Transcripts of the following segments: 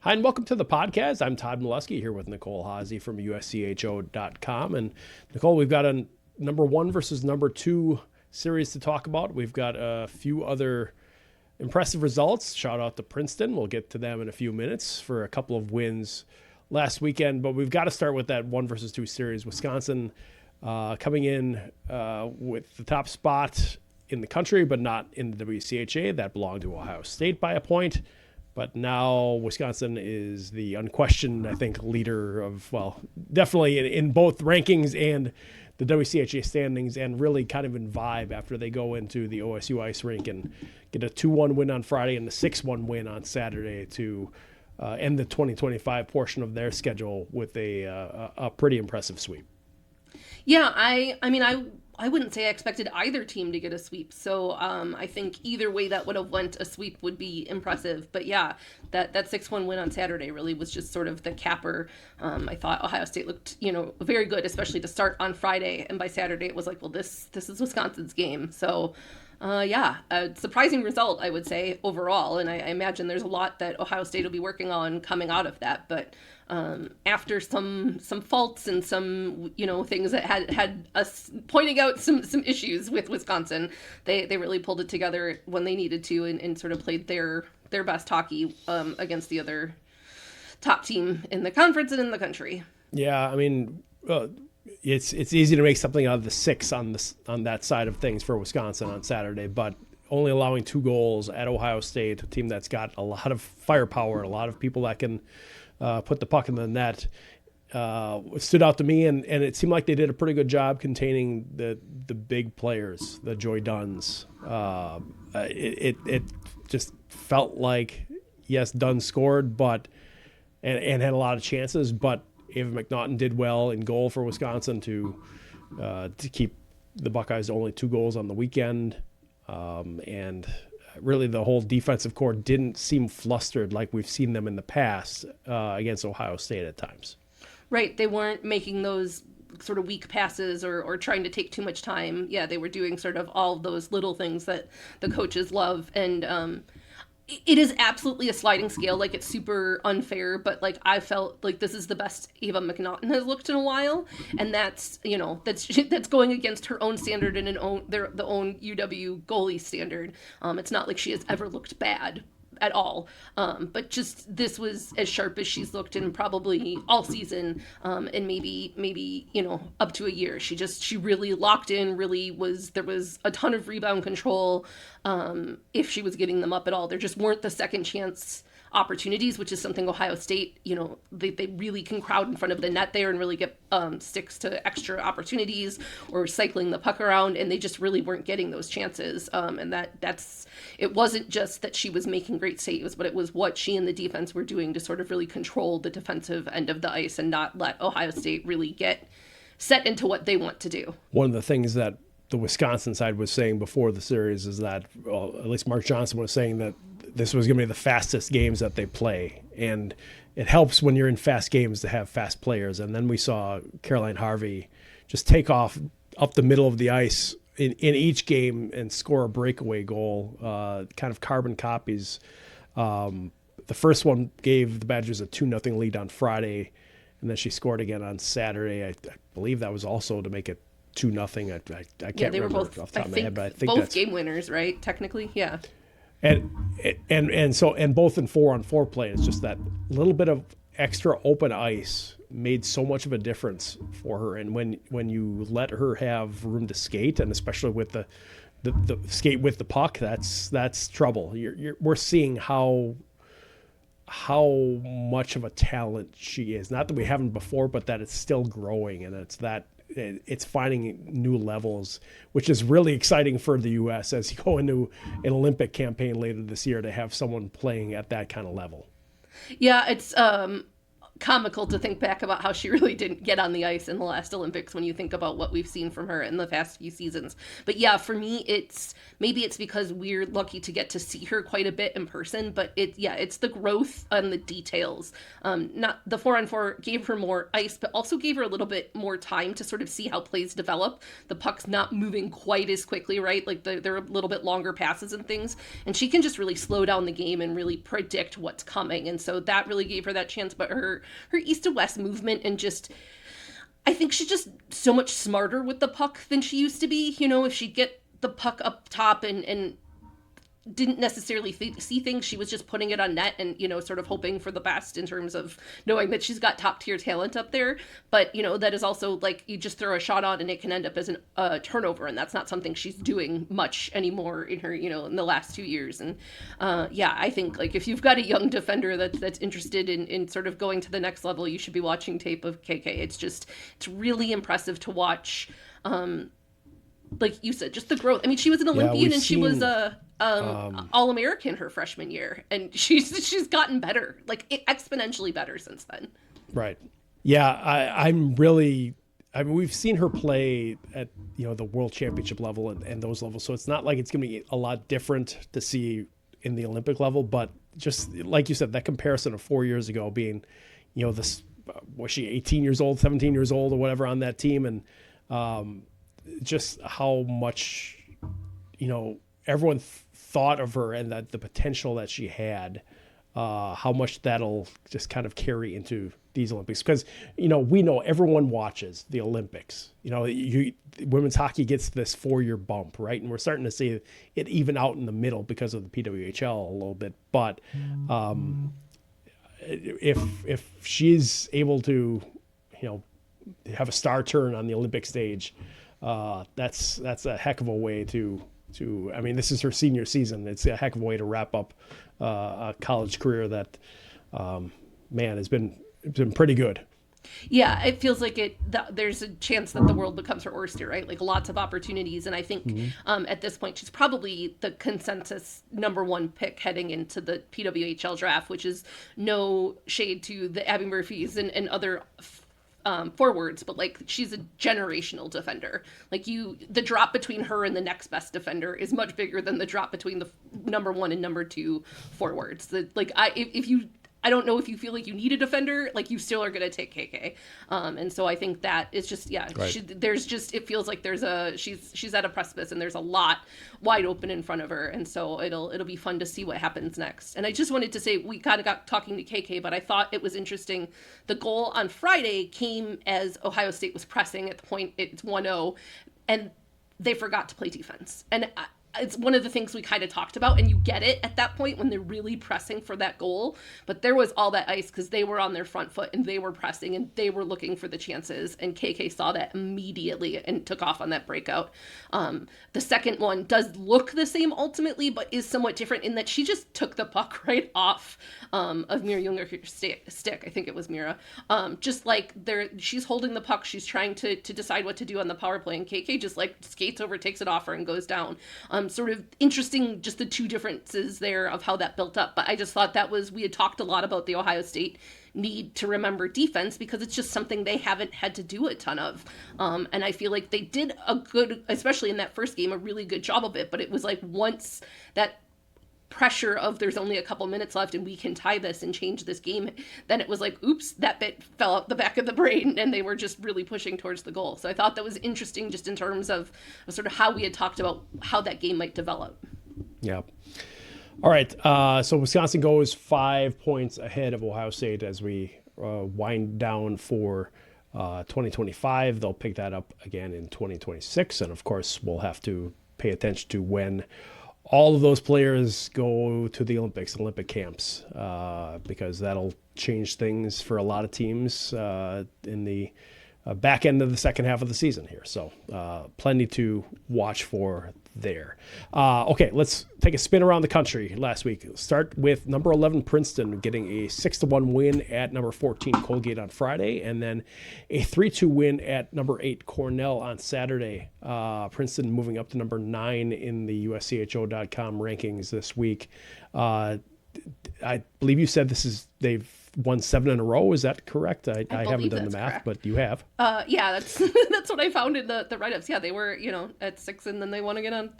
Hi, and welcome to the PodKaz. I'm Todd Milewski here with Nicole Haase from USCHO.com. And Nicole, we've got a number 1 versus number 2 series to talk about. We've got a few other impressive results. Shout out to Princeton. We'll get to them in a few minutes for a couple of wins last weekend. But we've got to start with that 1 versus 2 series. Wisconsin coming in with the top spot in the country, but not in the WCHA. That belonged to Ohio State by a point. But now Wisconsin is the unquestioned, I think, leader of, well, definitely in both rankings and the WCHA standings, and really kind of in vibe after they go into the OSU ice rink and get a 2-1 win on Friday and a 6-1 win on Saturday to end the 2025 portion of their schedule with a pretty impressive sweep. Yeah, I wouldn't say I expected either team to get a sweep. So I think either way that would have went, a sweep would be impressive. But yeah, that 6-1 win on Saturday really was just sort of the capper. I thought Ohio State looked, very good, especially to start on Friday. And by Saturday, it was like, well, this is Wisconsin's game. So a surprising result, I would say, overall. And I imagine there's a lot that Ohio State will be working on coming out of that. But after some faults and some things that had us pointing out some issues with Wisconsin, they really pulled it together when they needed to and sort of played their best hockey against the other top team in the conference and in the country. Yeah, I mean, it's easy to make something out of the 6 on that side of things for Wisconsin on Saturday, but only allowing 2 goals at Ohio State, a team that's got a lot of firepower, a lot of people that can put the puck in the net, stood out to me, and it seemed like they did a pretty good job containing the big players, the Joy Duns. It just felt like, yes, Dunn scored, but and had a lot of chances, but Ava McNaughton did well in goal for Wisconsin to keep the Buckeyes to only 2 goals on the weekend, and really the whole defensive core didn't seem flustered like we've seen them in the past against Ohio State at times. Right. They weren't making those sort of weak passes or trying to take too much time. Yeah, they were doing sort of all those little things that the coaches love. And it is absolutely a sliding scale. Like, it's super unfair, but like I felt like this is the best Ava McNaughton has looked in a while, and that's that's going against her own standard and the own UW goalie standard. It's not like she has ever looked bad at all, but just this was as sharp as she's looked in probably all season, and maybe up to a year. She really locked in. There was a ton of rebound control. If she was getting them up at all, there just weren't the second chance opportunities, which is something Ohio State, they really can crowd in front of the net there and really get sticks to extra opportunities or cycling the puck around, and they just really weren't getting those chances. And it wasn't just that she was making great saves, but it was what she and the defense were doing to sort of really control the defensive end of the ice and not let Ohio State really get set into what they want to do. One of the things that the Wisconsin side was saying before the series is that, well, at least Mark Johnson was saying that this was going to be the fastest games that they play. And it helps when you're in fast games to have fast players. And then we saw Caroline Harvey just take off up the middle of the ice in each game and score a breakaway goal, kind of carbon copies. The first one gave the Badgers a 2-0 lead on Friday, and then she scored again on Saturday. I believe that was also to make it 2-0. I can't remember both, off the top of my head, but I think both that's game winners, right? Technically, yeah. And both in 4-on-4 play, it's just that little bit of extra open ice made so much of a difference for her. And when you let her have room to skate, and especially with the skate with the puck, that's trouble. We're seeing how much of a talent she is. Not that we haven't before, but that it's still growing, and it's finding new levels, which is really exciting for the U.S. as you go into an Olympic campaign later this year to have someone playing at that kind of level. Yeah, it's comical to think back about how she really didn't get on the ice in the last Olympics when you think about what we've seen from her in the past few seasons. But yeah, for me, it's because we're lucky to get to see her quite a bit in person, but it's the growth and the details. Not the 4-on-4 gave her more ice, but also gave her a little bit more time to sort of see how plays develop. The puck's not moving quite as quickly, right? Like they're a little bit longer passes and things, and she can just really slow down the game and really predict what's coming. And so that really gave her that chance. But her east to west movement, and just, I think she's just so much smarter with the puck than she used to be. You know, if she'd get the puck up top and didn't necessarily see things, she was just putting it on net and, you know, sort of hoping for the best in terms of knowing that she's got top tier talent up there. But, you know, that is also like, you just throw a shot on and it can end up as a turnover, and that's not something she's doing much anymore in her, you know, in the last 2 years. And I think like if you've got a young defender that's interested in sort of going to the next level, you should be watching tape of KK. It's really impressive to watch. Like you said, just the growth. I mean, she was an Olympian and she was All-American her freshman year, and she's gotten better, like exponentially better since then. Right. Yeah, I'm really. I mean, we've seen her play at, you know, the World Championship level and those levels, so it's not like it's going to be a lot different to see in the Olympic level. But just like you said, that comparison of 4 years ago being, you know, this was she 18 years old, 17 years old, or whatever on that team, and just how much, you know, everyone thought of her and that the potential that she had, how much that'll just kind of carry into these Olympics. Because, you know, we know everyone watches the Olympics. You know, women's hockey gets this 4-year bump, right? And we're starting to see it even out in the middle because of the PWHL a little bit. But if she's able to, you know, have a star turn on the Olympic stage, that's a heck of a way to I mean, this is her senior season. It's a heck of a way to wrap up a college career that, man, has been pretty good. Yeah, it feels like there's a chance that the world becomes her oyster, right? Like lots of opportunities. And I think at this point, she's probably the consensus #1 pick heading into the PWHL draft, which is no shade to the Abby Murphys and other forwards, but like she's a generational defender. Like the drop between her and the next best defender is much bigger than the drop between the #1 and #2 forwards. I don't know if you feel like you need a defender, like you still are going to take KK. And so I think that it's just, right. It feels like she's at a precipice and there's a lot wide open in front of her. And so it'll be fun to see what happens next. And I just wanted to say, we kind of got talking to KK, but I thought it was interesting. The goal on Friday came as Ohio State was pressing at the point, it's 1-0, and they forgot to play defense. And it's one of the things we kind of talked about, and you get it at that point when they're really pressing for that goal. But there was all that ice because they were on their front foot and they were pressing and they were looking for the chances. And KK saw that immediately and took off on that breakout. The second one does look the same ultimately, but is somewhat different in that she just took the puck right off of Mira Junger's stick. I think it was Mira. Just like she's holding the puck, she's trying to decide what to do on the power play, and KK just like skates over, takes it off her, and goes down. Sort of interesting, just the two differences there of how that built up. But I just thought we had talked a lot about the Ohio State need to remember defense because it's just something they haven't had to do a ton of. And I feel like they did a good, especially in that first game, a really good job of it. But it was like once that pressure of there's only a couple minutes left and we can tie this and change this game, then it was like, oops, that bit fell out the back of the brain, and they were just really pushing towards the goal. So I thought that was interesting just in terms of sort of how we had talked about how that game might develop. Yeah. All right. So Wisconsin goes 5 points ahead of Ohio State as we wind down for 2025. They'll pick that up again in 2026. And of course, we'll have to pay attention to when all of those players go to the Olympic camps, because that'll change things for a lot of teams in the back end of the second half of the season here. So plenty to watch for there. Okay, let's take a spin around the country last week. Start with number 11 Princeton getting a 6-1 win at number 14 Colgate on Friday, and then a 3-2 win at number 8 Cornell on Saturday. Princeton moving up to number 9 in the USCHO.com rankings this week. I believe you said they've won 7 in a row. Is that correct? I haven't done the math, correct. But you have. Yeah, that's that's what I found in the write-ups. Yeah, they were at 6, and then they won again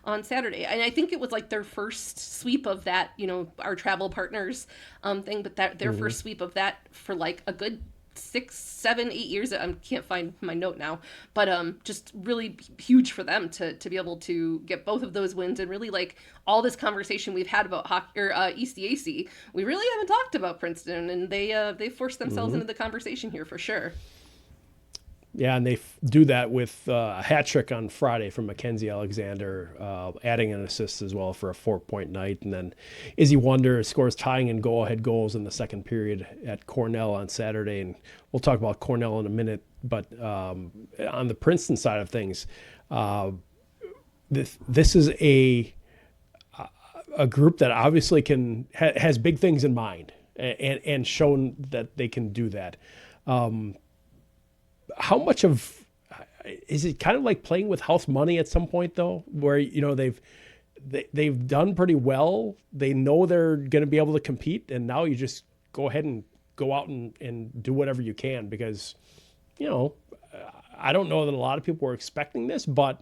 on Saturday. And I think it was like their first sweep of that, our travel partners thing, but their first sweep of that for like a good 6, 7, 8 years. I can't find my note now, but just really huge for them to be able to get both of those wins, and really like all this conversation we've had about hockey or ECAC. We really haven't talked about Princeton, and they forced themselves into the conversation here for sure. Yeah, and they do that with a hat trick on Friday from Mackenzie Alexander, adding an assist as well for a 4-point night. And then Izzy Wonder scores tying and go-ahead goals in the second period at Cornell on Saturday. And we'll talk about Cornell in a minute. But on the Princeton side of things, this is a group that obviously has big things in mind and shown that they can do that. How much of is it kind of like playing with house money at some point though, where they've done pretty well, they know they're going to be able to compete, and now you just go ahead and go out and do whatever you can, because I don't know that a lot of people were expecting this, but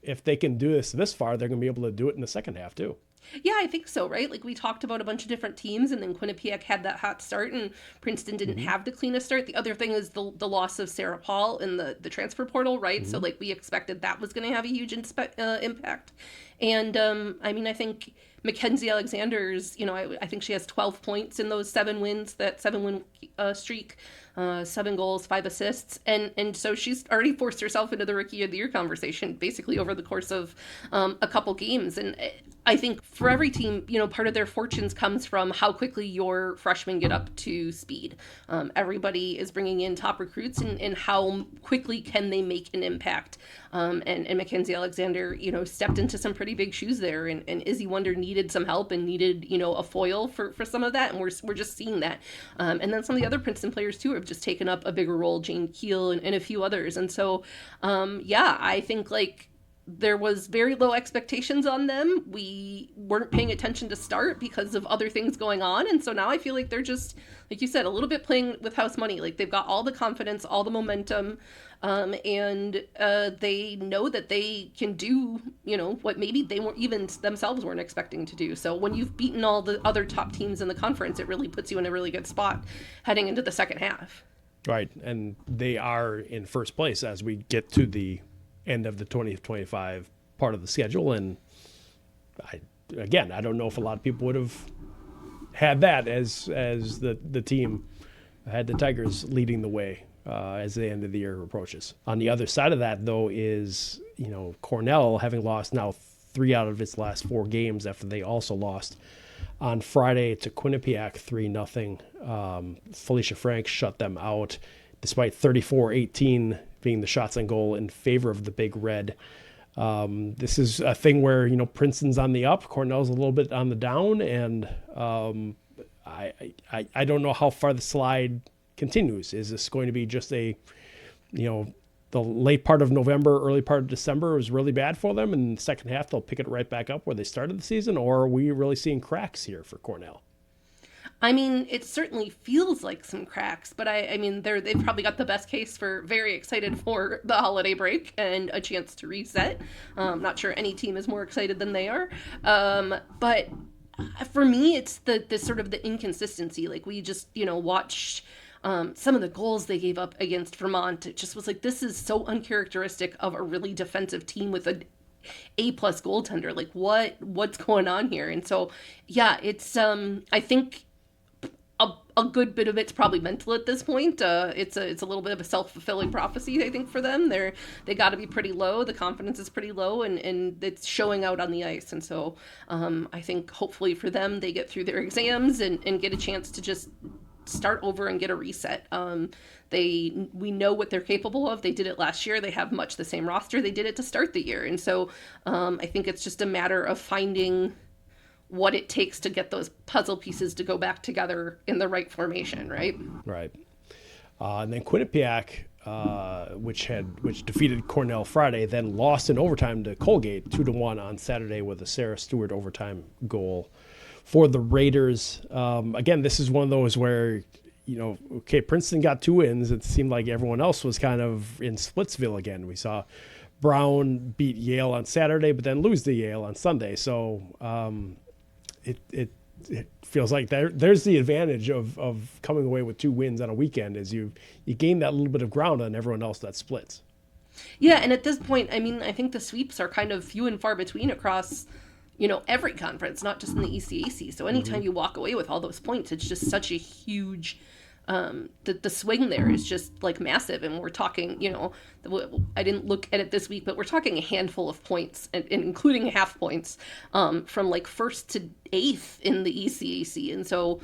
if they can do this far, they're going to be able to do it in the second half too. Yeah, I think so, right? Like we talked about a bunch of different teams, and then Quinnipiac had that hot start, and Princeton didn't have the cleanest start. The other thing is the loss of Sarah Paul in the transfer portal, right? So like we expected that was going to have a huge impact. And I think Mackenzie Alexander's, I think she has 12 points in those 7 wins, that 7-win streak, 7 goals, 5 assists. And so she's already forced herself into the Rookie of the Year conversation, basically over the course of a couple games. And I think for every team, part of their fortunes comes from how quickly your freshmen get up to speed. Everybody is bringing in top recruits, and how quickly can they make an impact. And Mackenzie Alexander, stepped into some pretty big shoes there, and Izzy Wonder needed some help and needed, a foil for some of that, and we're just seeing that. And then some of the other Princeton players too have just taken up a bigger role, Jane Keel and a few others. And so, I think like there was very low expectations on them. We weren't paying attention to start because of other things going on. And so now I feel like they're just, like you said, a little bit playing with house money. Like they've got all the confidence, all the momentum, and they know that they can do, what maybe they weren't even themselves weren't expecting to do. So when you've beaten all the other top teams in the conference, it really puts you in a really good spot heading into the second half. Right. And they are in first place as we get to the end of the 2025 part of the schedule. And I don't know if a lot of people would have had that as the team had the Tigers leading the way as the end of the year approaches. On the other side of that, though, is, Cornell having lost now 3 out of its last 4 games after they also lost on Friday to Quinnipiac 3-0. Felicia Frank shut them out despite 34-18 being the shots on goal in favor of the Big Red. This is a thing where, Princeton's on the up, Cornell's a little bit on the down, and I don't know how far the slide continues. Is this going to be just the late part of November, early part of December was really bad for them, and the second half they'll pick it right back up where they started the season, or are we really seeing cracks here for Cornell? It certainly feels like some cracks, but they've probably got the best case for very excited for the holiday break and a chance to reset. Not sure any team is more excited than they are. But for me, it's the sort of the inconsistency. Like we just, watched some of the goals they gave up against Vermont. It just was like, this is so uncharacteristic of a really defensive team with an A+ goaltender. Like what's going on here? And so, yeah, it's, I think a good bit of it's probably mental at this point. It's a little bit of a self-fulfilling prophecy, I think, for them. They got to be pretty low. The confidence is pretty low, and it's showing out on the ice. And so I think hopefully for them, they get through their exams and get a chance to just start over and get a reset. We know what they're capable of. They did it last year. They have much the same roster. They did it to start the year. And so I think it's just a matter of finding what it takes to get those puzzle pieces to go back together in the right formation, right? Right. And then Quinnipiac, which defeated Cornell Friday, then lost in overtime to Colgate 2-1 on Saturday with a Sarah Stewart overtime goal for the Raiders. Again, this is one of those where, okay, Princeton got 2 wins. It seemed like everyone else was kind of in Splitsville again. We saw Brown beat Yale on Saturday, but then lose to Yale on Sunday. So it feels like there's the advantage of coming away with 2 wins on a weekend, is you gain that little bit of ground on everyone else that splits. Yeah, and at this point, I mean, I think the sweeps are kind of few and far between across, every conference, not just in the ECAC. So anytime you walk away with all those points, it's just such a huge, the swing there is just like massive. And we're talking, I didn't look at it this week, but we're talking a handful of points, and including half points, from like 1st to 8th in the ECAC. And so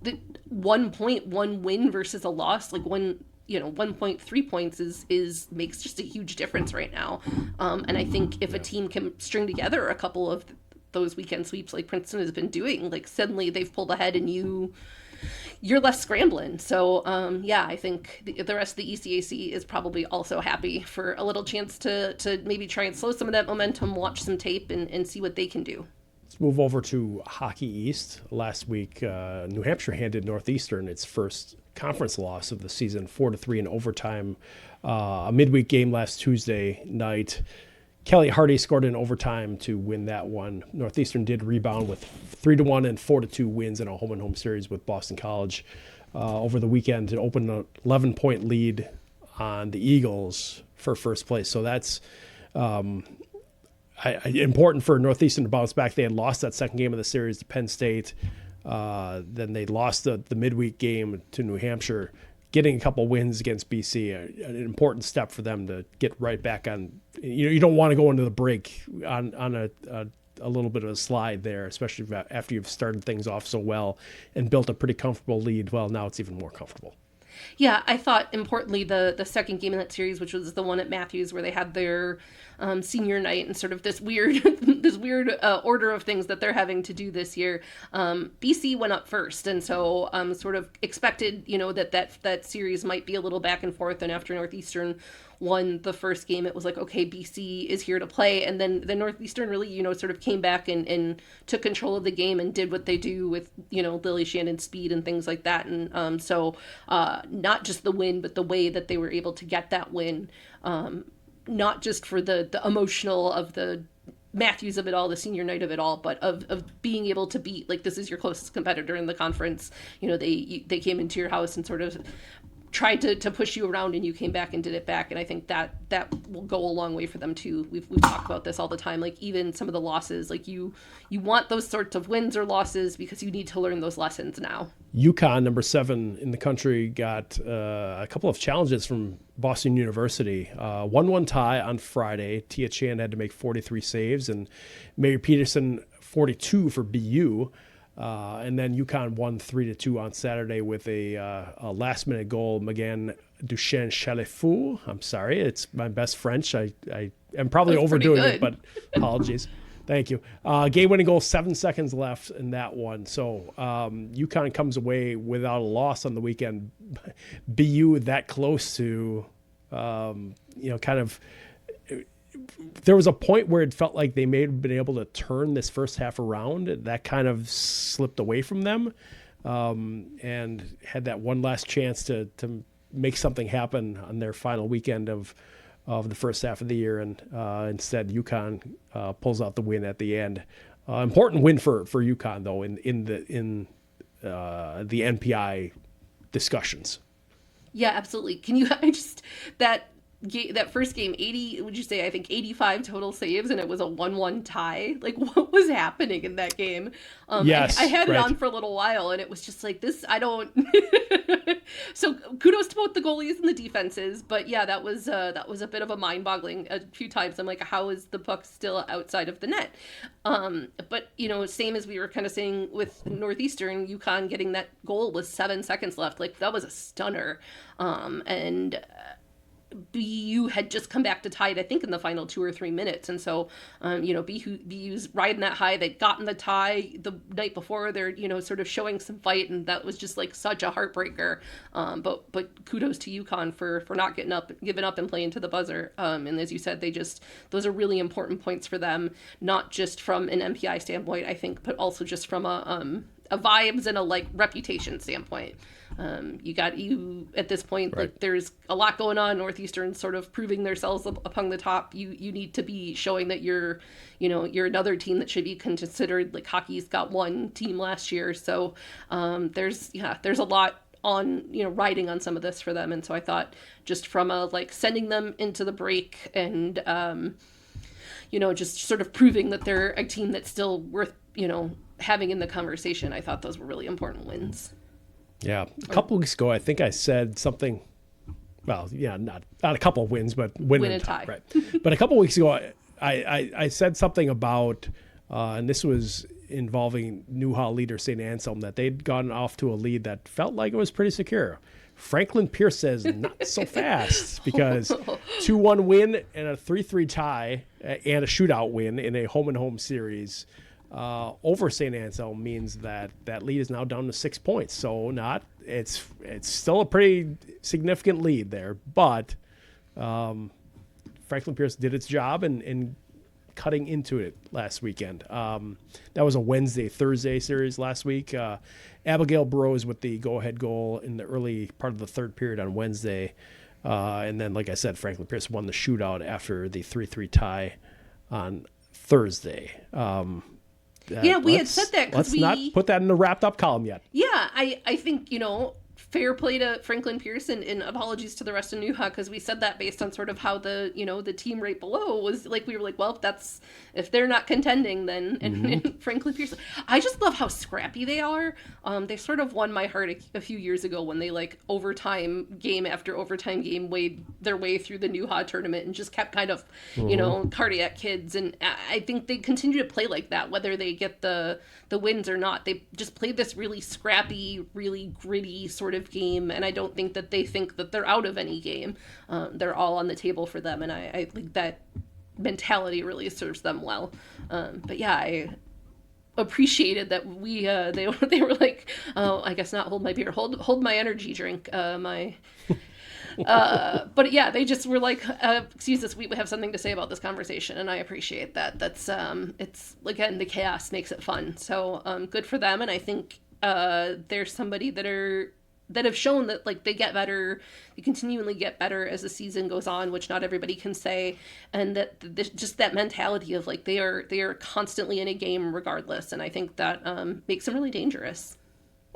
the 1 point, 1 win versus a loss, like 1.3 points is makes just a huge difference right now. And I think if a team can string together a couple of those weekend sweeps like Princeton has been doing, like suddenly they've pulled ahead and you're left scrambling. So I think the rest of the ECAC is probably also happy for a little chance to maybe try and slow some of that momentum, watch some tape, and see what they can do. Let's move over to Hockey East. Last week, New Hampshire handed Northeastern its first conference loss of the season, 4-3 in overtime. A midweek game last Tuesday night. Kelly Hardy scored in overtime to win that one. Northeastern did rebound with 3-1 and 4-2 wins in a home-and-home series with Boston College over the weekend to open an 11-point lead on the Eagles for first place. So that's important for Northeastern to bounce back. They had lost that second game of the series to Penn State. Then they lost the midweek game to New Hampshire. Getting a couple wins against BC, an important step for them to get right back on. You don't want to go into the break on a little bit of a slide there, especially after you've started things off so well and built a pretty comfortable lead. Well, now it's even more comfortable. Yeah, I thought importantly the second game in that series, which was the one at Matthews where they had their senior night and sort of this weird order of things that they're having to do this year. BC went up first, and so sort of expected that series might be a little back and forth. And after Northeastern won the first game, it was like, okay, BC is here to play. And then the Northeastern really, sort of came back and took control of the game and did what they do with, Lily Shannon's speed and things like that. And so not just the win, but the way that they were able to get that win, not just for the emotional of the Matthews of it all, the senior night of it all, but of being able to beat, like, this is your closest competitor in the conference. They came into your house and sort of tried to push you around, and you came back and did it back. And I think that will go a long way for them too. We've talked about this all the time. Like, even some of the losses, like you want those sorts of wins or losses because you need to learn those lessons now. UConn, number 7 in the country, got a couple of challenges from Boston University. 1-1 tie on Friday. Tia Chan had to make 43 saves, and Mary Peterson 42 for BU. And then UConn won 3-2 on Saturday with a last-minute goal. Megan Duchesne Chalefou. I'm sorry, it's my best French. I am probably overdoing it, but apologies. Thank you. Game-winning goal, 7 seconds left in that one. So UConn comes away without a loss on the weekend. BU that close to, kind of. There was a point where it felt like they may have been able to turn this first half around. That kind of slipped away from them, and had that one last chance to make something happen on their final weekend of the first half of the year. And instead, UConn pulls out the win at the end. Important win for UConn, though, in the NPI discussions. Yeah, absolutely. That first game, 80, would you say, I think 85 total saves, and it was a 1-1 tie. Like, what was happening in that game? Yes, I had it on for a little while, and it was just like, this, I don't... So kudos to both the goalies and the defenses, but yeah, that was a bit of a mind-boggling a few times. I'm like, how is the puck still outside of the net? But, same as we were kind of saying with Northeastern, UConn getting that goal with 7 seconds left. Like, that was a stunner. And BU had just come back to tie it, I think, in the final 2 or 3 minutes. And so, BU's riding that high. They'd gotten the tie the night before. They're, sort of showing some fight, and that was just like such a heartbreaker. But kudos to UConn for not giving up and playing to the buzzer. And as you said, those are really important points for them, not just from an MPI standpoint, I think, but also just from a vibes and a reputation standpoint. You at this point, right. There's a lot going on. Northeastern sort of proving themselves upon the top. You need to be showing that you're another team that should be considered. Like, hockey's got one team last year, so there's a lot on riding on some of this for them. And so I thought, just from a sending them into the break and just sort of proving that they're a team that's still worth having in the conversation, I thought those were really important wins. Yeah. A couple weeks ago, I think I said something, well, yeah, not a couple of wins, but win and tie. Right. But a couple of weeks ago, I said something about, and this was involving NEWHA leader Saint Anselm, that they'd gotten off to a lead that felt like it was pretty secure. Franklin Pierce says not so fast, because 2-1 win and a 3-3 tie and a shootout win in a home-and-home series over Saint Anselm means that lead is now down to 6 points. So it's still a pretty significant lead there, but Franklin Pierce did its job in cutting into it last weekend. That was a Thursday series last week. Abigail Burrows with the go-ahead goal in the early part of the third period on Wednesday. And then, like I said, Franklin Pierce won the shootout after the 3-3 tie on Thursday. We had said that because let's not put that in the wrapped up column yet. Yeah, I think, fair play to Franklin Pierce, and apologies to the rest of NEWHA, because we said that based on sort of how the team right below was we were well, if they're not contending, then and Franklin Pierce. I just love how scrappy they are. They sort of won my heart a few years ago when they overtime game after overtime game weighed their way through the NEWHA tournament and just kept kind of cardiac kids, and I think they continue to play like that whether they get the wins or not. They just played this really scrappy, really gritty sort of game, and I don't think that they think that they're out of any game. They're all on the table for them, and I think that mentality really serves them well. But yeah, I appreciated that they were like, oh, I guess not hold my beer, hold my energy drink, but yeah, they just were like, excuse us, we have something to say about this conversation, and I appreciate that. That's it's, again, the chaos makes it fun. So good for them, and I think there's somebody that have shown that they get better, they continually get better as the season goes on, which not everybody can say, and that just that mentality of they are constantly in a game regardless, and I think that makes them really dangerous.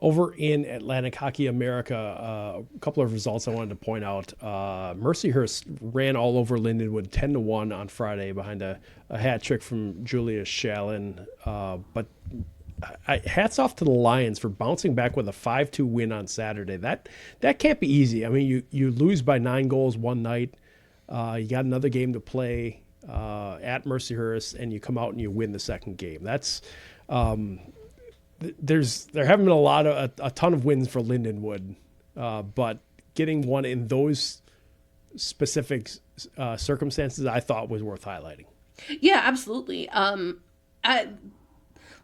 Over in Atlantic Hockey America, a couple of results I wanted to point out. Mercyhurst ran all over Lindenwood 10-1 on Friday behind a hat trick from Julius Shallon. But hats off to the Lions for bouncing back with a 5-2 win on Saturday. That can't be easy. I mean, you lose by 9 goals one night. You got another game to play at Mercyhurst, and you come out and you win the second game. That's there haven't been a ton of wins for Lindenwood, but getting one in those specific circumstances, I thought was worth highlighting. Yeah, absolutely.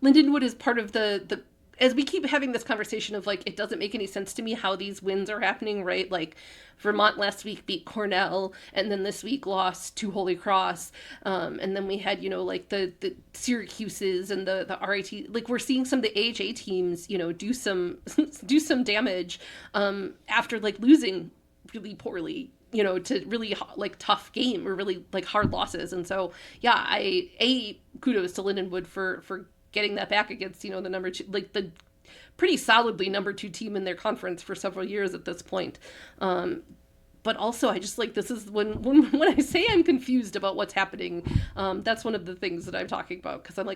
Lindenwood is part of the as we keep having this conversation of it doesn't make any sense to me how these wins are happening, right? Vermont last week beat Cornell, and then this week lost to Holy Cross, and then we had the Syracuses and the RIT. We're seeing some of the AHA teams do some damage after losing really poorly, to really tough game or really hard losses. And so yeah, kudos to Lindenwood for getting that back against, the number 2, the pretty solidly number 2 team in their conference for several years at this point. But also, I just this is when I say I'm confused about what's happening, that's one of the things that I'm talking about. Because I'm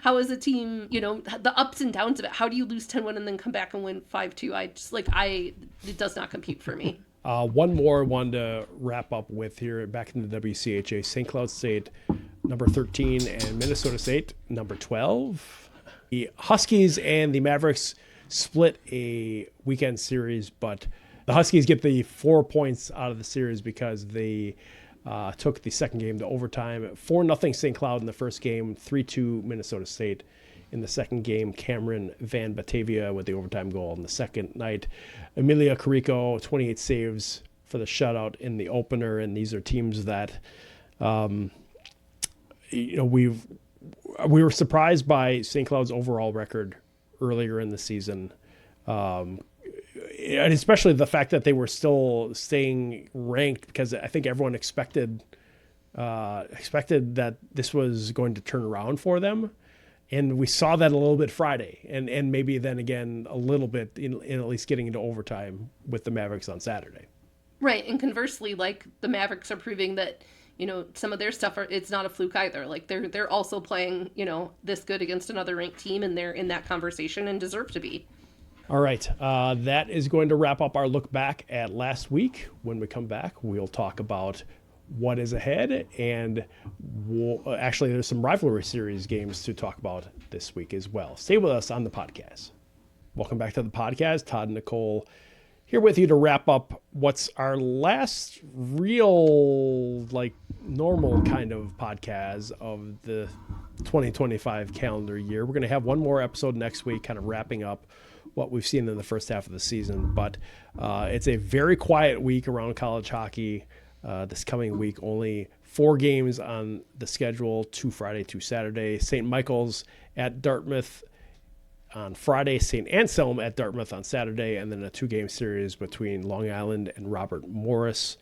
how is a team, the ups and downs of it, how do you lose 10-1 and then come back and win 5-2? It does not compute for me. One more one to wrap up with here back in the WCHA. St. Cloud State, number 13, and Minnesota State, number 12. The Huskies and the Mavericks split a weekend series, but The Huskies get the 4 points out of the series because they took the second game to overtime. 4-0 St. Cloud in the first game, 3-2 Minnesota State in the second game. Cameron Van Batavia with the overtime goal in the second night. Emilia Carrico, 28 saves for the shutout in the opener. And these are teams that, we were surprised by St. Cloud's overall record earlier in the season. And especially the fact that they were still staying ranked, because I think everyone expected that this was going to turn around for them. And we saw that a little bit Friday, and maybe then again a little bit in at least getting into overtime with the Mavericks on Saturday. Right, and conversely, like, the Mavericks are proving that, some of their stuff, it's not a fluke either. Like, they're also playing, this good against another ranked team, and they're in that conversation and deserve to be. All right, that is going to wrap up our look back at last week. When we come back, we'll talk about what is ahead, and actually there's some rivalry series games to talk about this week as well. Stay with us on the podcast. Welcome back to the podcast. Todd and Nicole here with you to wrap up what's our last real, normal kind of podcast of the 2025 calendar year. We're going to have one more episode next week, kind of wrapping up what we've seen in the first half of the season. But it's a very quiet week around college hockey this coming week. Only 4 games on the schedule, 2 Friday, 2 Saturday. St. Michael's at Dartmouth on Friday, Saint Anselm at Dartmouth on Saturday, and then a 2-game series between Long Island and Robert Morris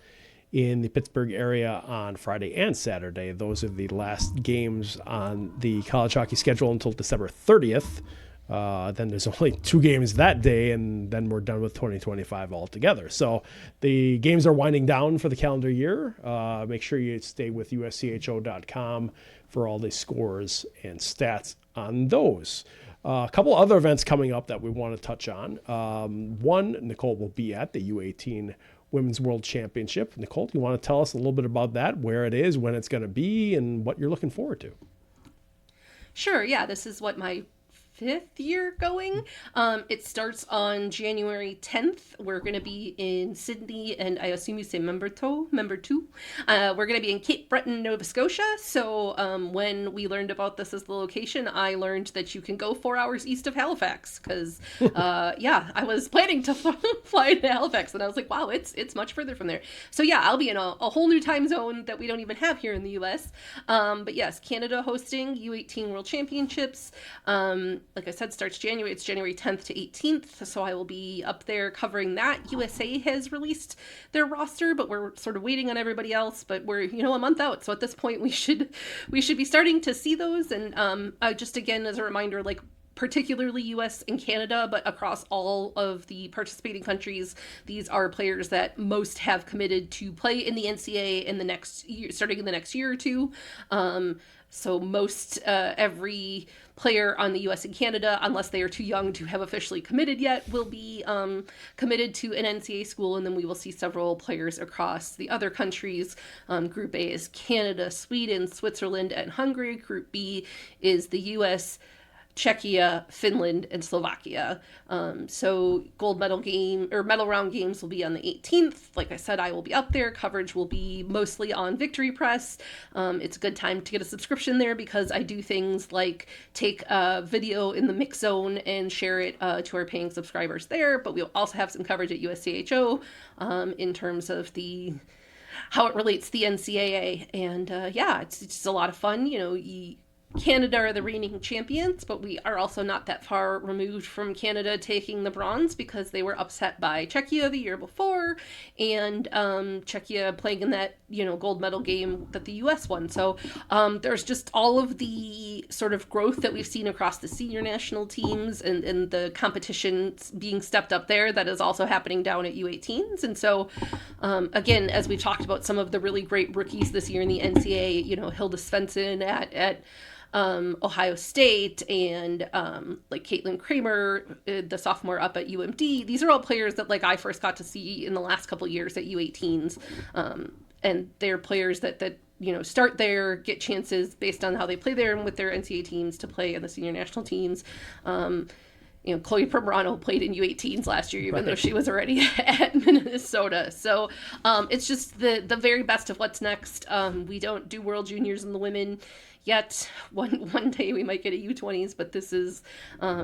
in the Pittsburgh area on Friday and Saturday. Those are the last games on the college hockey schedule until December 30th. Then there's only 2 games that day, and then we're done with 2025 altogether. So the games are winding down for the calendar year. Make sure you stay with USCHO.com for all the scores and stats on those. A couple other events coming up that we want to touch on. One, Nicole will be at the U18 Women's World Championship. Nicole, do you want to tell us a little bit about that, where it is, when it's going to be, and what you're looking forward to? Sure, yeah, this is my 5th year going. It starts on January 10th. We're going to be in Sydney, and I assume you say member 2. We're going to be in Cape Breton, Nova Scotia. So when we learned about this as the location, I learned that you can go 4 hours east of Halifax, because I was planning to fly to Halifax, and I was like, wow, it's much further from there. So yeah, I'll be in a whole new time zone that we don't even have here in the US. But yes, Canada hosting U18 World Championships. Like I said, it's January 10th to 18th, so I will be up there covering that. USA has released their roster, but we're sort of waiting on everybody else, but we're, a month out, so at this point we should be starting to see those. And just again, as a reminder, particularly US and Canada, but across all of the participating countries, these are players that most have committed to play in the NCAA in the next year, starting in the next year or two. So most every player on the US and Canada, unless they are too young to have officially committed yet, will be committed to an NCAA school, and then we will see several players across the other countries. Group A is Canada, Sweden, Switzerland, and Hungary. Group B is the US, Czechia, Finland, and Slovakia. So gold medal medal round games will be on the 18th. Like I said, I will be up there. Coverage will be mostly on Victory Press. It's a good time to get a subscription there, because I do things like take a video in the mix zone and share it to our paying subscribers there. But we'll also have some coverage at USCHO in terms of how it relates to the NCAA. And it's just a lot of fun. Canada are the reigning champions, but we are also not that far removed from Canada taking the bronze, because they were upset by Czechia the year before, and Czechia playing in that gold medal game that the US won. So there's just all of the sort of growth that we've seen across the senior national teams, and the competition being stepped up there that is also happening down at U18s. And so again, as we've talked about some of the really great rookies this year in the NCAA, Hilda Svensson at Ohio State, and Caitlin Kramer, the sophomore up at UMD. These are all players that I first got to see in the last couple of years at U18s, and they're players that start there, get chances based on how they play there and with their NCAA teams to play in the senior national teams. Chloe Primrano played in U18s last year, even though Right. she was already at Minnesota. So it's just the very best of what's next. We don't do World Juniors in the women yet. One day we might get a U20s, but this is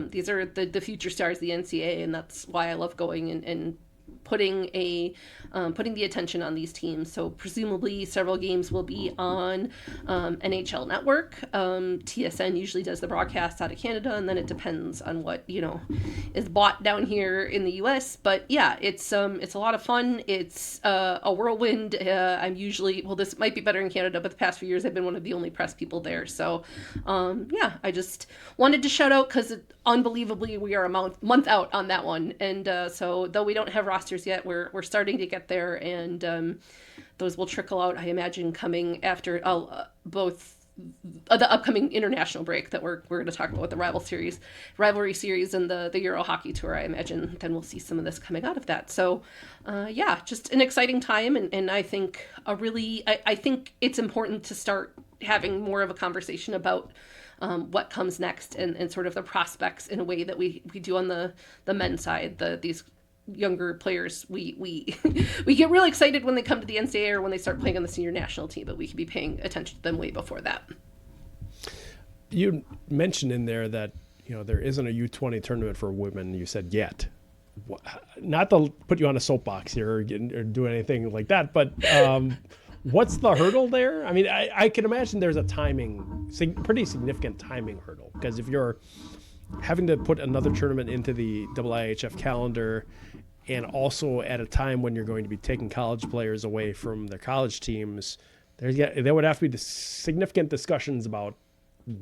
these are the future stars of the NCAA, and that's why I love going and putting the attention on these teams. So presumably several games will be on NHL Network. TSN usually does the broadcast out of Canada, and then it depends on what is bought down here in the US. But yeah, it's a lot of fun. It's a whirlwind. I'm usually, this might be better in Canada, but the past few years I've been one of the only press people there. So yeah, I just wanted to shout out because unbelievably we are a month out on that one, and so though we don't have rosters yet, we're starting to get there, and those will trickle out, I imagine, coming after both the upcoming international break that we're going to talk about with the rivalry series and the Euro Hockey Tour. I imagine then we'll see some of this coming out of that. So yeah, just an exciting time, and I think I think it's important to start having more of a conversation about what comes next and sort of the prospects in a way that we do on the men's side. These younger players, we get really excited when they come to the NCAA or when they start playing on the senior national team, but we can be paying attention to them way before that. You mentioned in there that there isn't a U20 tournament for women. You said yet. Not to put you on a soapbox here or do anything like that, but what's the hurdle there? I mean, I can imagine there's a pretty significant timing hurdle, because if you're having to put another tournament into the IIHF calendar, and also at a time when you're going to be taking college players away from their college teams, there would have to be significant discussions about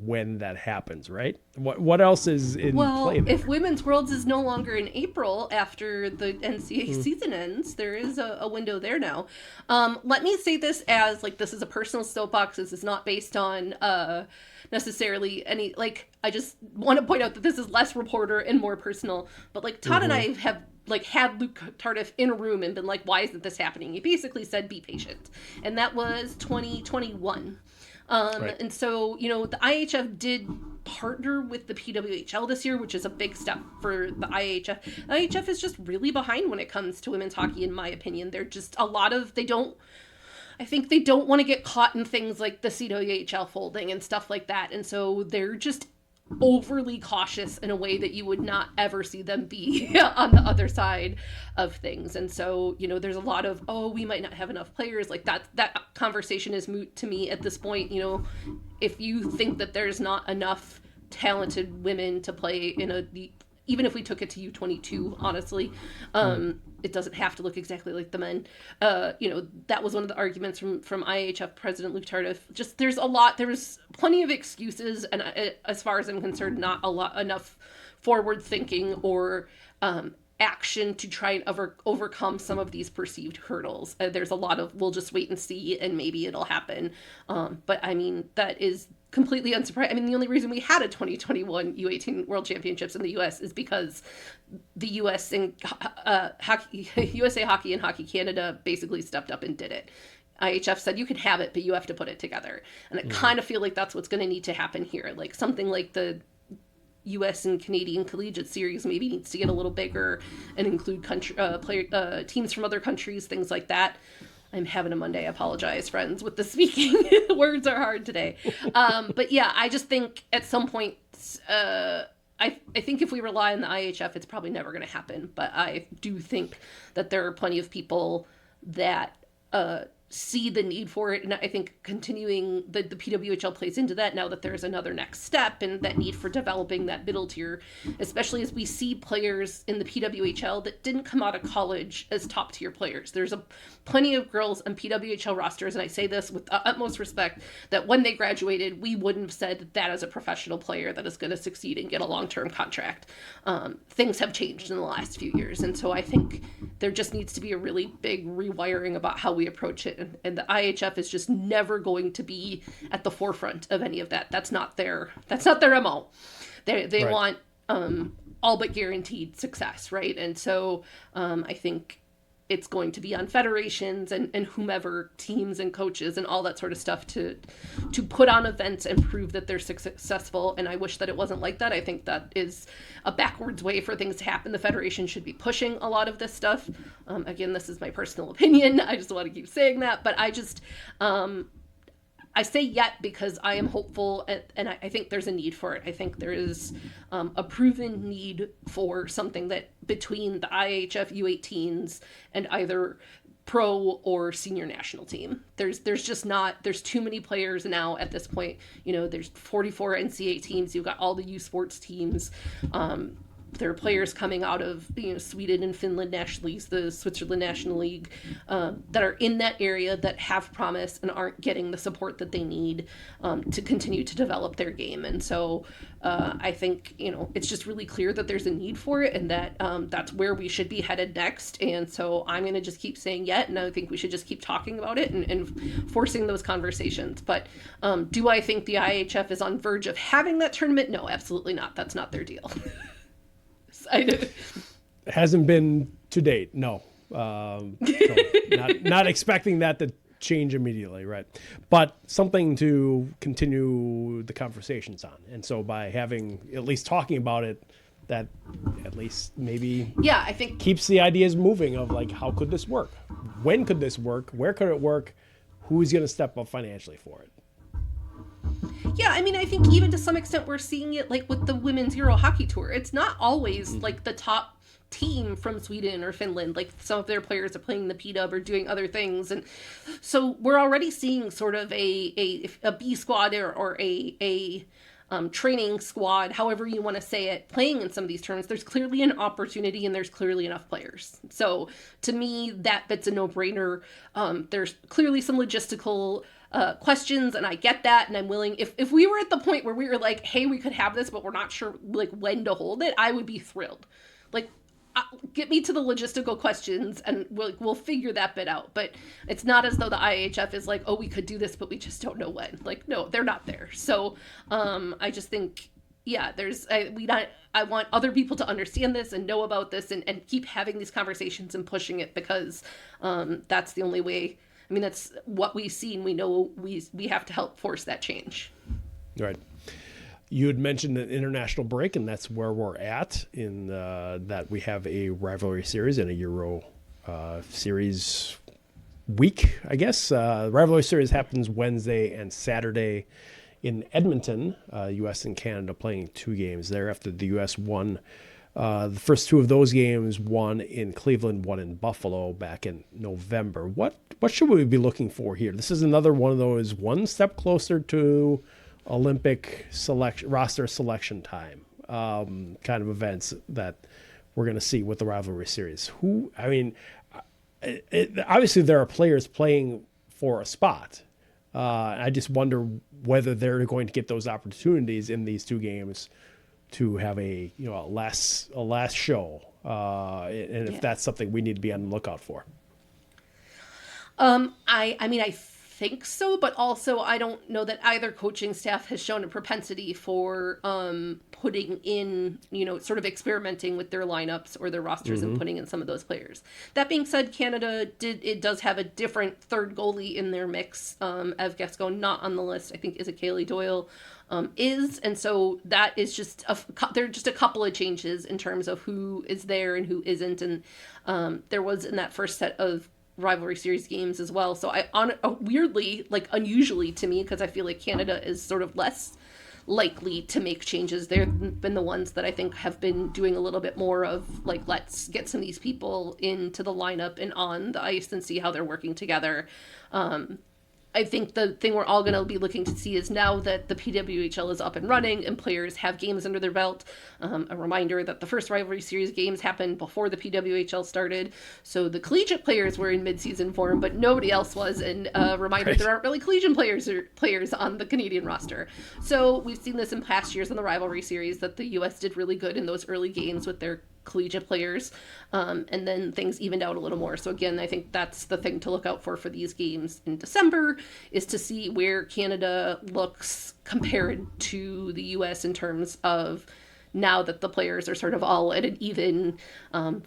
when that happens, right? What else is in play there? If Women's Worlds is no longer in April after the NCAA season ends, there is a window there now. Let me say this as, this is a personal soapbox. This is not based on necessarily any, I just want to point out that this is less reporter and more personal. But Todd and I have had Luke Tardif in a room and been why isn't this happening? He basically said, be patient. And that was 2021. Right. And so, the IHF did partner with the PWHL this year, which is a big step for the IHF. The IHF is just really behind when it comes to women's hockey, in my opinion. They're just I think they don't want to get caught in things like the CWHL folding and stuff like that. And so they're just overly cautious in a way that you would not ever see them be on the other side of things. And so, there's a lot of, we might not have enough players. That conversation is moot to me at this point. If you think that there's not enough talented women to play even if we took it to U22, honestly, it doesn't have to look exactly like the men. That was one of the arguments from IHF President Luke Tardif. Just there's plenty of excuses, and as far as I'm concerned, not enough forward thinking or action to try and overcome some of these perceived hurdles. There's a lot of we'll just wait and see, and maybe it'll happen. But I mean, that is completely unsurprising. I mean, the only reason we had a 2021 U18 World Championships in the U.S. is because the U.S. and USA Hockey and Hockey Canada basically stepped up and did it. IHF said you can have it, but you have to put it together. And I kind of feel like that's what's going to need to happen here. Something like the U.S. and Canadian Collegiate Series maybe needs to get a little bigger and include teams from other countries, things like that. I'm having a Monday. I apologize, friends, with the speaking. Words are hard today. But yeah, I just think at some point, I think if we rely on the IHF, it's probably never going to happen. But I do think that there are plenty of people that see the need for it. And I think continuing the PWHL plays into that now that there's another next step and that need for developing that middle tier, especially as we see players in the PWHL that didn't come out of college as top tier players. There's plenty of girls on PWHL rosters, and I say this with utmost respect, that when they graduated, we wouldn't have said that as a professional player that is going to succeed and get a long-term contract. Things have changed in the last few years, and so I think there just needs to be a really big rewiring about how we approach it. And the IHF is just never going to be at the forefront of any of that. That's not their MO. They right. want all but guaranteed success, right? And so I think it's going to be on federations and whomever, teams and coaches and all that sort of stuff to put on events and prove that they're successful. And I wish that it wasn't like that. I think that is a backwards way for things to happen. The federation should be pushing a lot of this stuff. Again, this is my personal opinion. I just want to keep saying that. But I just, I say yet because I am hopeful, and I think there's a need for it. I think there is a proven need for something that between the IHF U18s and either pro or senior national team. There's just not, there's too many players now at this point. You know, there's 44 NCAA teams. You've got all the U Sports teams. There are players coming out of, you know, Sweden and Finland National Leagues, the Switzerland National League, that are in that area that have promise and aren't getting the support that they need to continue to develop their game. And so I think, you know, it's just really clear that there's a need for it and that that's where we should be headed next. And so I'm going to just keep saying yet, and I think we should just keep talking about it and forcing those conversations. But do I think the IHF is on verge of having that tournament? No, absolutely not. That's not their deal. I know. Hasn't been to date, no. So not expecting that to change immediately, right? But something to continue the conversations on. And so by having, at least talking about it, that at least maybe I think keeps the ideas moving of like, how could this work? When could this work? Where could it work? Who's going to step up financially for it? Yeah, I mean, I think even to some extent we're seeing it like with the Women's Euro Hockey Tour. It's not always like the top team from Sweden or Finland. Like some of their players are playing the P-Dub or doing other things. And so we're already seeing sort of a B squad or a training squad, however you want to say it, playing in some of these tournaments. There's clearly an opportunity and there's clearly enough players. So to me, that's a no-brainer. There's clearly some logistical questions, and I get that, and I'm willing, if we were at the point where we were like, hey, we could have this, but we're not sure like when to hold it, I would be thrilled. Like, get me to the logistical questions and we'll figure that bit out. But it's not as though the IHF is like, oh, we could do this, but we just don't know when. Like, no, they're not there. So I just think, yeah, I want other people to understand this and know about this and keep having these conversations and pushing it, because that's the only way. I mean, that's what we've seen. We know we have to help force that change. Right. You had mentioned an international break, and that's where we're at in that we have a rivalry series and a Euro series week, I guess. Rivalry series happens Wednesday and Saturday in Edmonton, U.S. and Canada playing 2 games there after the U.S. won the first 2 of those games, one in Cleveland, one in Buffalo back in November. What should we be looking for here? This is another one of those one step closer to Olympic roster selection time kind of events that we're going to see with the rivalry series. Obviously there are players playing for a spot. I just wonder whether they're going to get those opportunities in these 2 games to have a last show, and if that's something we need to be on the lookout for. I think so, but also I don't know that either coaching staff has shown a propensity for putting in, sort of experimenting with their lineups or their rosters and putting in some of those players. That being said, Canada does have a different third goalie in their mix. Ev Gascon, not on the list, I think Isakeli Doyle is, and so that is just there are just a couple of changes in terms of who is there and who isn't, and there was in that first set of rivalry series games as well. So weirdly, like unusually to me, because I feel like Canada is sort of less likely to make changes. They've been the ones that I think have been doing a little bit more of like, let's get some of these people into the lineup and on the ice and see how they're working together. I think the thing we're all going to be looking to see is now that the PWHL is up and running and players have games under their belt. A reminder that the first rivalry series games happened before the PWHL started. So the collegiate players were in midseason form, but nobody else was. And a reminder, There aren't really collegiate players on the Canadian roster. So we've seen this in past years in the rivalry series that the U.S. did really good in those early games with their collegiate players, and then things evened out a little more. So again, I think that's the thing to look out for these games in December, is to see where Canada looks compared to the U.S. in terms of now that the players are sort of all at an even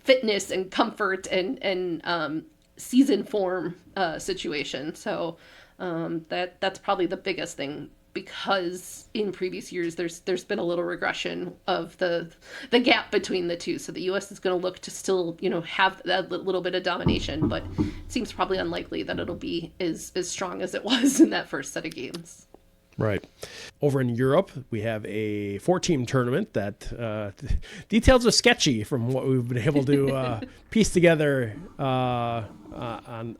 fitness and comfort and season form situation. So that's probably the biggest thing, because in previous years there's been a little regression of the gap between the two. So the U.S. is going to look to still have that little bit of domination, but it seems probably unlikely that it'll be as strong as it was in that first set of games. Right. Over in Europe, we have a 4-team tournament that details are sketchy from what we've been able to piece together on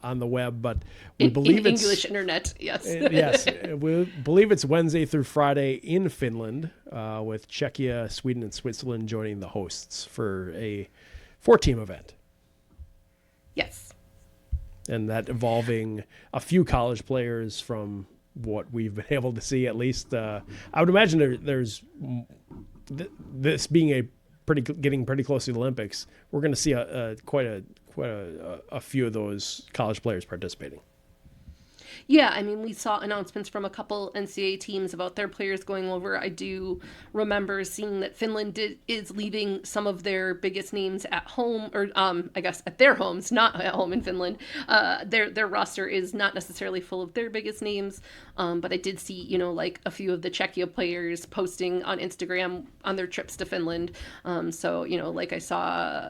the web, but we believe it's English internet. Yes. Yes, we believe it's Wednesday through Friday in Finland, with Czechia, Sweden, and Switzerland joining the hosts for a 4-team event. Yes. And that involving a few college players from what we've been able to see, at least. I would imagine there's this being getting pretty close to the Olympics. We're going to see quite a few of those college players participating. Yeah, I mean, we saw announcements from a couple NCAA teams about their players going over. I do remember seeing that Finland is leaving some of their biggest names at home, or I guess at their homes, not at home in Finland. Their roster is not necessarily full of their biggest names, but I did see, like a few of the Czechia players posting on Instagram on their trips to Finland. So, like I saw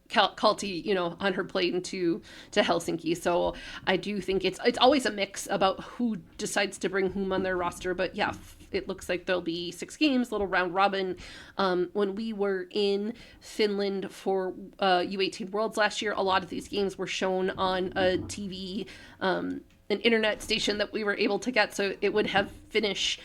Kalti, on her plane to Helsinki. So I do think it's always a mix about who decides to bring whom on their roster. But yeah, it looks like there'll be 6 games, little round robin. When we were in Finland for U18 Worlds last year, a lot of these games were shown on a TV, an internet station that we were able to get. So it would have Finnish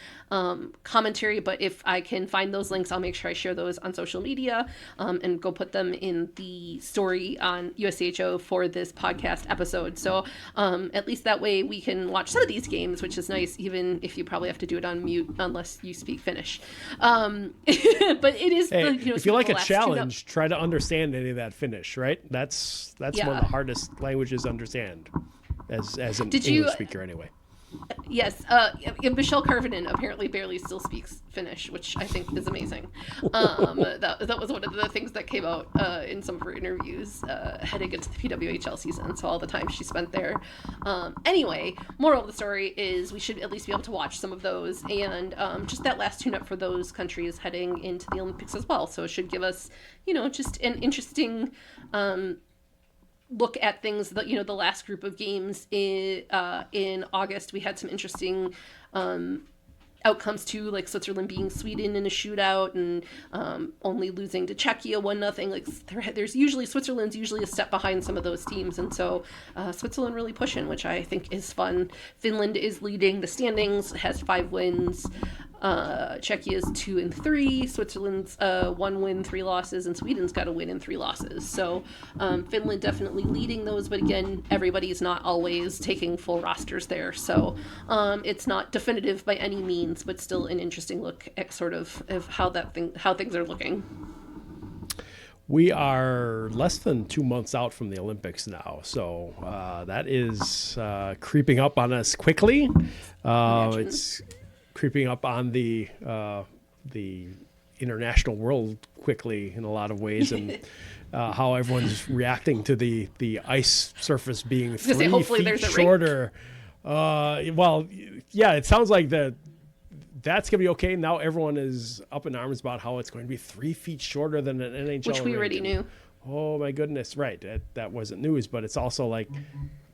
commentary, but if I can find those links, I'll make sure I share those on social media and go put them in the story on USCHO for this podcast episode. So at least that way we can watch some of these games, which is nice, even if you probably have to do it on mute unless you speak Finnish. But it is, if you like a challenge, try to understand any of that Finnish, right? That's one of the hardest languages to understand as an English speaker anyway. Yes, Michelle Karvinen apparently barely still speaks Finnish, which I think is amazing. That was one of the things that came out in some of her interviews heading into the PWHL season, so all the time she spent there. Anyway, moral of the story is we should at least be able to watch some of those, and just that last tune-up for those countries heading into the Olympics as well. So it should give us, just an interesting look at things that, the last group of games in August. We had some interesting outcomes too, like Switzerland beating Sweden in a shootout and only losing to Czechia 1-0. Like Switzerland's usually a step behind some of those teams, and so Switzerland really pushing, which I think is fun. Finland is leading the standings, has 5 wins. Czechia's 2 and 3, Switzerland's 1 win, 3 losses, and Sweden's got a win and 3 losses. So Finland definitely leading those, but again, everybody's not always taking full rosters there. So it's not definitive by any means, but still an interesting look at sort of how things are looking. We are less than 2 months out from the Olympics now, so that is creeping up on us quickly. It's creeping up on the international world quickly in a lot of ways, and how everyone's reacting to the ice surface being 3 feet shorter. It sounds like that's going to be okay. Now everyone is up in arms about how it's going to be 3 feet shorter than an NHL which we already knew. Oh my goodness, right. That wasn't news, but it's also like,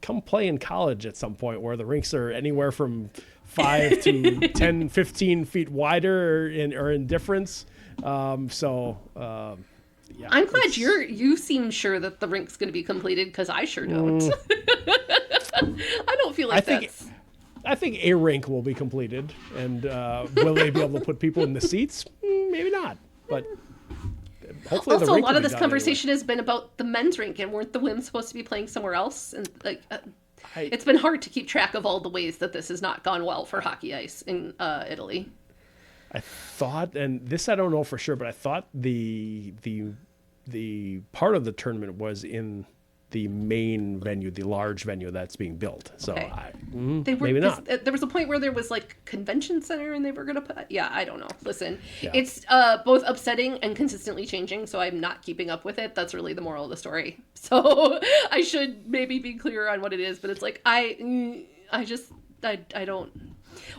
come play in college at some point where the rinks are anywhere from 5 to 10, 15 feet wider or in difference. I'm glad you seem sure that the rink's going to be completed, because I sure don't. I don't feel like I think a rink will be completed, and will they be able to put people in the seats? Maybe not, but hopefully also, a lot of this conversation has been about the men's rink, and weren't the women supposed to be playing somewhere else? And it's been hard to keep track of all the ways that this has not gone well for hockey ice in Italy. I thought, and this I don't know for sure, but I thought the part of the tournament was in the main venue, the large venue that's being built. So Okay. maybe not. There was a point where there was like convention center and they were going to put, I don't know. Listen, Yeah. it's both upsetting and consistently changing. So I'm not keeping up with it. That's really the moral of the story. So I should maybe be clearer on what it is, but it's like, I don't,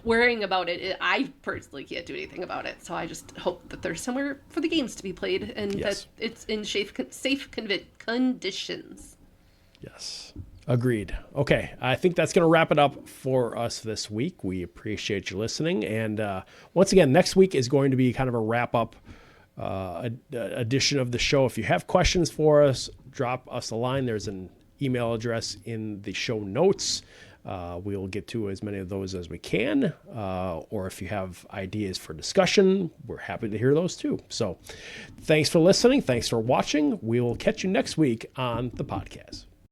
worrying about it, I personally can't do anything about it. So I just hope that there's somewhere for the games to be played and Yes. that it's in safe conditions. Yes. Agreed. Okay. I think that's going to wrap it up for us this week. We appreciate you listening. And once again, next week is going to be kind of a wrap up edition of the show. If you have questions for us, drop us a line. There's an email address in the show notes. We'll get to as many of those as we can. Or if you have ideas for discussion, we're happy to hear those too. So thanks for listening. Thanks for watching. We will catch you next week on the PodKaz.